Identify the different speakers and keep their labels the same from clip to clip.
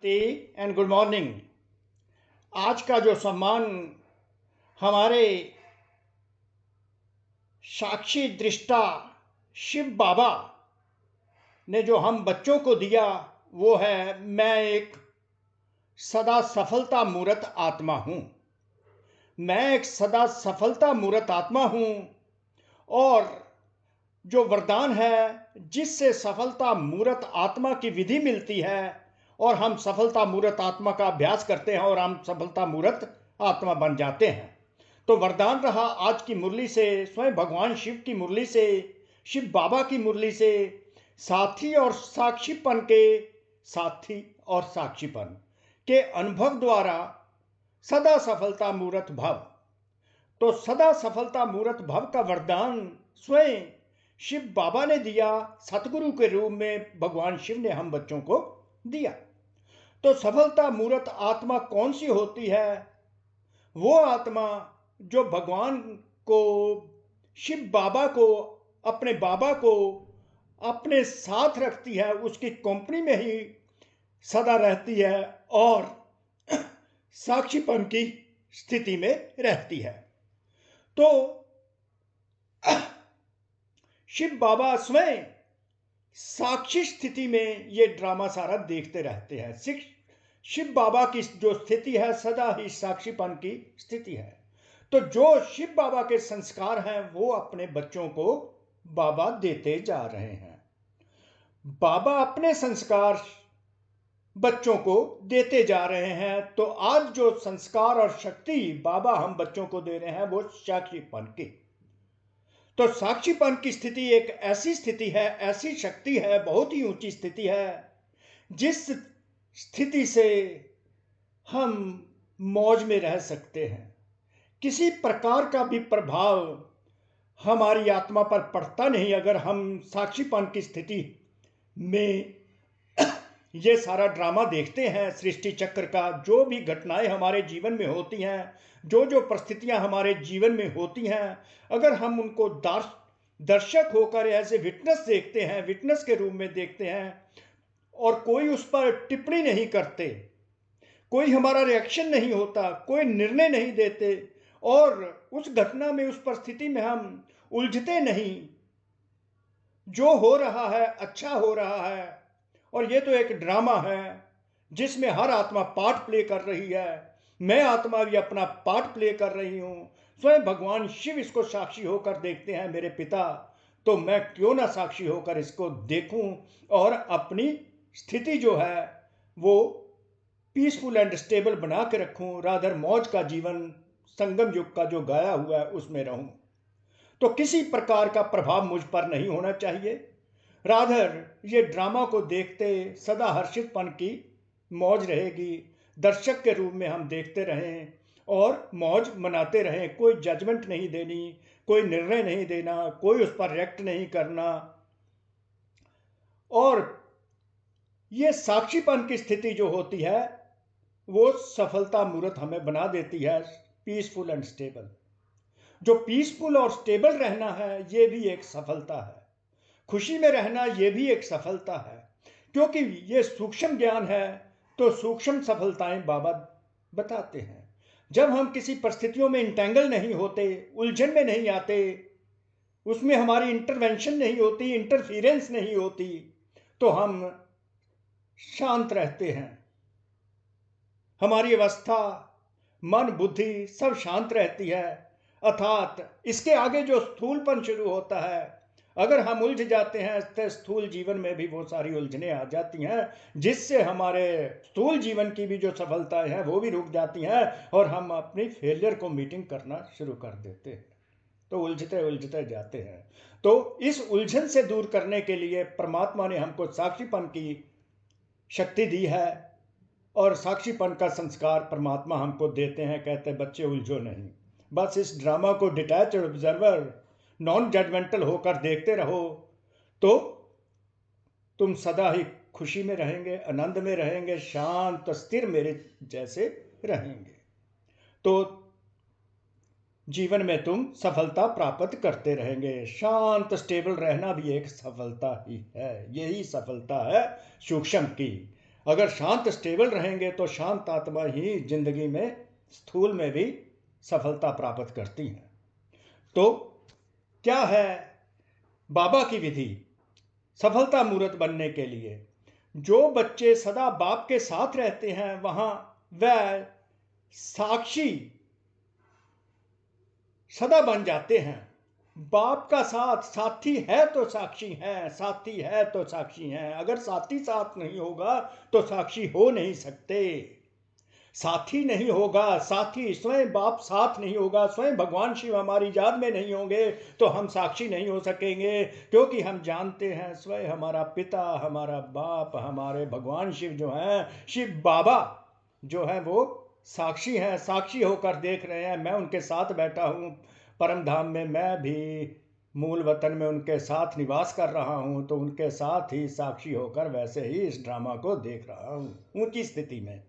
Speaker 1: And good morning. आज का जो सम्मान हमारे साक्षी दृष्टा शिव बाबा ने जो हम बच्चों को दिया वो है, मैं एक सदा सफलता मूर्त आत्मा हूं। मैं एक सदा सफलता मूर्त आत्मा हूं और जो वरदान है जिससे सफलता मूर्त आत्मा की विधि मिलती है और हम सफलता मूर्त आत्मा का अभ्यास करते हैं और हम सफलता मूर्त आत्मा बन जाते हैं। तो वरदान रहा आज की मुरली से, स्वयं भगवान शिव की मुरली से, शिव बाबा की मुरली से, साथी और साक्षीपन के अनुभव द्वारा सदा सफलता मूर्त भव। तो सदा सफलता मूर्त भव का वरदान स्वयं शिव बाबा ने दिया, सतगुरु के रूप में भगवान शिव ने हम बच्चों को दिया। तो सफलता मूर्त आत्मा कौन सी होती है? वो आत्मा जो भगवान को, शिव बाबा को, अपने बाबा को अपने साथ रखती है, उसकी कंपनी में ही सदा रहती है और साक्षीपन की स्थिति में रहती है। तो शिव बाबा स्वयं साक्षी स्थिति में ये ड्रामा सारा देखते रहते हैं। शिव बाबा की जो स्थिति है सदा ही साक्षीपन की स्थिति है। तो जो शिव बाबा के संस्कार हैं वो अपने बच्चों को बाबा देते जा रहे हैं। बाबा अपने संस्कार बच्चों को देते जा रहे हैं। तो आज जो संस्कार और शक्ति बाबा हम बच्चों को दे रहे हैं वो साक्षीपन की। तो साक्षीपन की स्थिति एक ऐसी स्थिति है, ऐसी शक्ति है, बहुत ही ऊंची स्थिति है, जिस स्थिति से हम मौज में रह सकते हैं। किसी प्रकार का भी प्रभाव हमारी आत्मा पर पड़ता नहीं अगर हम साक्षीपन की स्थिति में ये सारा ड्रामा देखते हैं। सृष्टि चक्र का जो भी घटनाएं हमारे जीवन में होती हैं, जो जो परिस्थितियां हमारे जीवन में होती हैं, अगर हम उनको दर्शक होकर ऐसे विटनेस देखते हैं, विटनेस के रूप में देखते हैं और कोई उस पर टिप्पणी नहीं करते, कोई हमारा रिएक्शन नहीं होता, कोई निर्णय नहीं देते और उस घटना में, उस परिस्थिति में हम उलझते नहीं, जो हो रहा है अच्छा हो रहा है और ये तो एक ड्रामा है जिसमें हर आत्मा पार्ट प्ले कर रही है। मैं आत्मा भी अपना पार्ट प्ले कर रही हूं। स्वयं भगवान शिव इसको साक्षी होकर देखते हैं, मेरे पिता, तो मैं क्यों ना साक्षी होकर इसको देखूं और अपनी स्थिति जो है वो पीसफुल एंड स्टेबल बना के रखूं, राधर मौज का जीवन संगम युग का जो गाया हुआ है उसमें रहूं। तो किसी प्रकार का प्रभाव मुझ पर नहीं होना चाहिए। राधर ये ड्रामा को देखते सदा हर्षितपन की मौज रहेगी। दर्शक के रूप में हम देखते रहें और मौज मनाते रहें। कोई जजमेंट नहीं देनी, कोई निर्णय नहीं देना, कोई उस पर रिएक्ट नहीं करना। और ये साक्षीपन की स्थिति जो होती है वो सफलता मूर्त हमें बना देती है, पीसफुल एंड स्टेबल। जो पीसफुल और स्टेबल रहना है ये भी एक सफलता है। खुशी में रहना ये भी एक सफलता है, क्योंकि ये सूक्ष्म ज्ञान है। तो सूक्ष्म सफलताएं बाबा बताते हैं। जब हम किसी परिस्थितियों में इंटेंगल नहीं होते, उलझन में नहीं आते, उसमें हमारी इंटरवेंशन नहीं होती, इंटरफियरेंस नहीं होती, तो हम शांत रहते हैं। हमारी अवस्था, मन, बुद्धि सब शांत रहती है। अर्थात इसके आगे जो स्थूलपन शुरू होता है, अगर हम उलझ जाते हैं तो स्थूल जीवन में भी वो सारी उलझने आ जाती हैं, जिससे हमारे स्थूल जीवन की भी जो सफलताएं हैं वो भी रुक जाती हैं और हम अपनी फेलियर को मीटिंग करना शुरू कर देते हैं। तो उलझते उलझते जाते हैं। तो इस उलझन से दूर करने के लिए परमात्मा ने हमको साक्षीपन की शक्ति दी है और साक्षीपन का संस्कार परमात्मा हमको देते हैं। कहते हैं बच्चे उलझो नहीं, बस इस ड्रामा को डिटैच्ड ऑब्जर्वर, नॉन जजमेंटल होकर देखते रहो, तो तुम सदा ही खुशी में रहेंगे, आनंद में रहेंगे, शांत स्थिर मेरे जैसे रहेंगे। तो जीवन में तुम सफलता प्राप्त करते रहेंगे। शांत स्टेबल रहना भी एक सफलता ही है। यही सफलता है सूक्ष्म की। अगर शांत स्टेबल रहेंगे तो शांत आत्मा ही जिंदगी में स्थूल में भी सफलता प्राप्त करती हैं। तो क्या है बाबा की विधि सफलता मूर्त बनने के लिए? जो बच्चे सदा बाप के साथ रहते हैं वहां वह साक्षी सदा बन जाते हैं। बाप का साथ, साथी है तो साक्षी है, साथी है तो साक्षी है। अगर साथी साथ नहीं होगा तो साक्षी हो नहीं सकते। साथी नहीं होगा, साथी स्वयं बाप साथ नहीं होगा, स्वयं भगवान शिव हमारी याद में नहीं होंगे तो हम साक्षी नहीं हो सकेंगे। क्योंकि हम जानते हैं स्वयं हमारा पिता, हमारा बाप, हमारे भगवान शिव जो हैं, शिव बाबा जो है वो साक्षी हैं, साक्षी होकर देख रहे हैं। मैं उनके साथ बैठा हूँ परम धाम में, मैं भी मूल वतन में उनके साथ निवास कर रहा हूँ, तो उनके साथ ही साक्षी होकर वैसे ही इस ड्रामा को देख रहा हूँ ऊंची स्थिति में।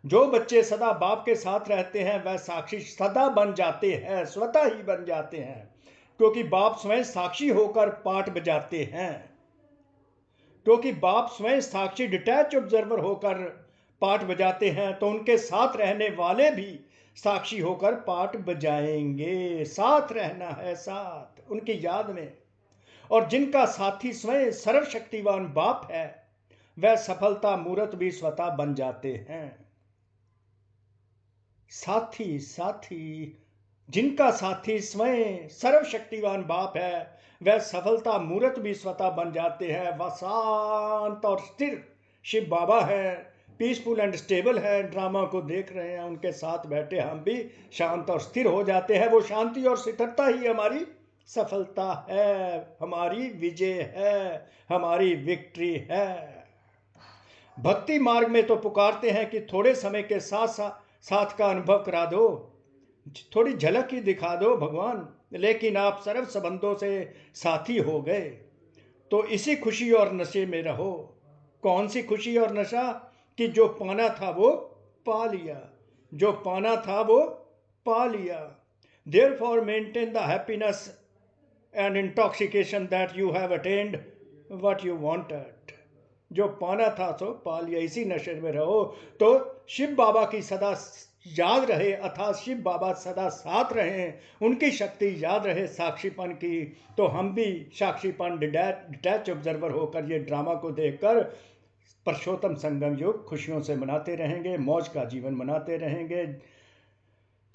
Speaker 1: जो बच्चे सदा बाप के साथ रहते हैं वह साक्षी सदा बन जाते हैं, स्वतः ही बन जाते हैं। क्योंकि बाप स्वयं साक्षी होकर पाठ बजाते हैं। क्योंकि बाप स्वयं साक्षी डिटैच ऑब्जर्वर होकर पाठ बजाते हैं, तो उनके साथ रहने वाले भी साक्षी होकर पाठ बजाएंगे। साथ रहना है, साथ उनकी याद में। और जिनका साथी स्वयं सर्वशक्तिवान बाप है वह सफलता मूर्त भी स्वतः बन जाते हैं। साथी साथी जिनका साथी स्वयं सर्वशक्तिवान बाप है वह सफलता मूर्त भी स्वतः बन जाते हैं। वह शांत और स्थिर शिव बाबा है, पीसफुल एंड स्टेबल है। ड्रामा को देख रहे हैं, उनके साथ बैठे हम भी शांत और स्थिर हो जाते हैं। वो शांति और स्थिरता ही हमारी सफलता है, हमारी विजय है, हमारी विक्ट्री है। भक्ति मार्ग में तो पुकारते हैं कि थोड़े समय के साथ का अनुभव करा दो, थोड़ी झलक ही दिखा दो भगवान। लेकिन आप सर्व संबंधों से साथी हो गए, तो इसी खुशी और नशे में रहो। कौन सी खुशी और नशा? कि जो पाना था वो पा लिया, जो पाना था वो पा लिया। Therefore maintain the happiness and intoxication that you have attained what you wanted. जो पाना था सो पा लिया, इसी नशे में रहो। तो शिव बाबा की सदा याद रहे, अर्थात शिव बाबा सदा साथ रहें, उनकी शक्ति याद रहे साक्षीपन की। तो हम भी साक्षीपन डिटैच ऑब्जर्वर होकर ये ड्रामा को देखकर पुरुषोत्तम संगम योग खुशियों से मनाते रहेंगे, मौज का जीवन मनाते रहेंगे।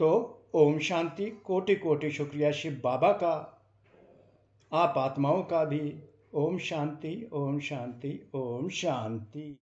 Speaker 1: तो ओम शांति। कोटि कोटि शुक्रिया शिव बाबा का, आप आत्माओं का भी। ओम शांति, ओम शांति, ओम शांति।